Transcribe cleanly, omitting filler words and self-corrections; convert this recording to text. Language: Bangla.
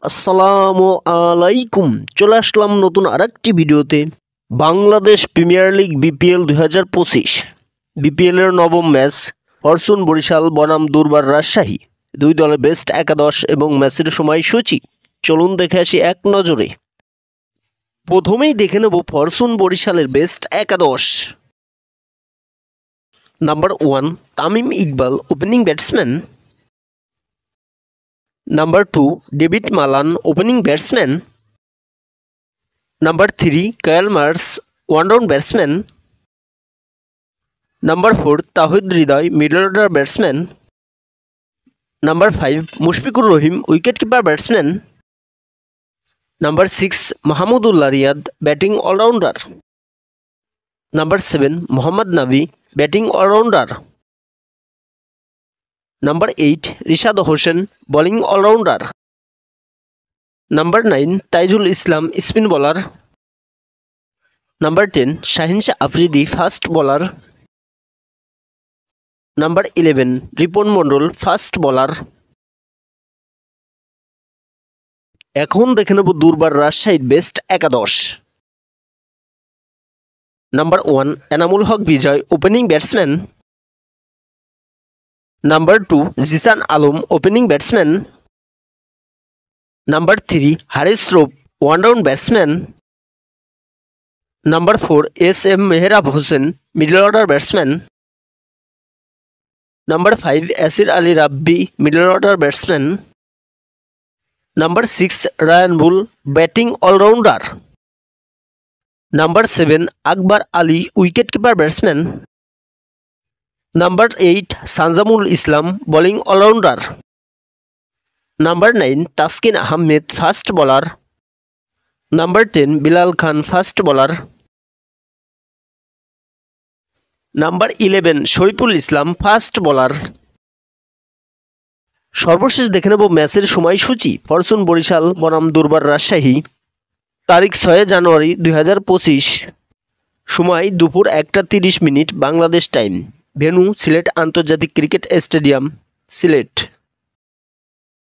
আসসালামু আলাইকুম। চলে আসলাম নতুন আরেকটি ভিডিওতে। বাংলাদেশ প্রিমিয়ার লিগ বিপিএল 2025 বিপিএলের নবম ম্যাচ ফরচুন বরিশাল বনাম দুর্বার রাজশাহী, দুই দলের বেস্ট একাদশ এবং ম্যাচের সময়সূচি চলুন দেখে আসি এক নজরে। প্রথমেই দেখে নেব ফরচুন বরিশালের বেস্ট একাদশ। Number 1 Tamim Iqbal, opening batsman. Number 2 David Malan, opening batsman. Number 3 Kyle Mayers, one down batsman. Number 4 Towhid Hridoy, middle order batsman. Number 5 Mushfiqur Rahim, wicket keeper batsman. Number 6 Mahmudullah Riyad, batting allrounder. Number 7 Mohammad Nabi, batting allrounder. Number 8 Rishad Hossain, bowling allrounder. Number 9 Taijul Islam, spin bowler. Number 10 Shaheen Shah Afridi, fast bowler. Number 11 Ripon মণ্ডল, ফাস্ট বোলার। এখন দেখে নেব দুর্বার রাজশাহীর বেস্ট একাদশ। Number 1 Enamul Haque Bijoy, opening batsman. Number 2 Zishan Alam, opening batsman. Number 3 Haris Rauf, one down batsman. Number 4 S M Mehrab Hossain, middle order batsman. Number 5 Yasir Ali Rabbi, middle order batsman. Number 6 Ryan Burl, batting allrounder. Number 7 Akbar Ali, wicket keeper batsman. Number 8 Sunzamul Islam, bowling allrounder. Number 9 Taskin Ahmed, fast bowler. Number 10 Bilal খান, fast bowler. Number 11 Shariful Islam, fast bowler. সর্বশেষ দেখে নেব ম্যাচের সময়সূচি ফরচুন বরিশাল বনাম দুর্বার রাজশাহী, তারিখ 6 জানুয়ারি 2025, সময় দুপুর 1টা 30 minute Bangladesh time, venue Sylhet আন্তর্জাতিক ক্রিকেট স্টেডিয়াম, সিলেট।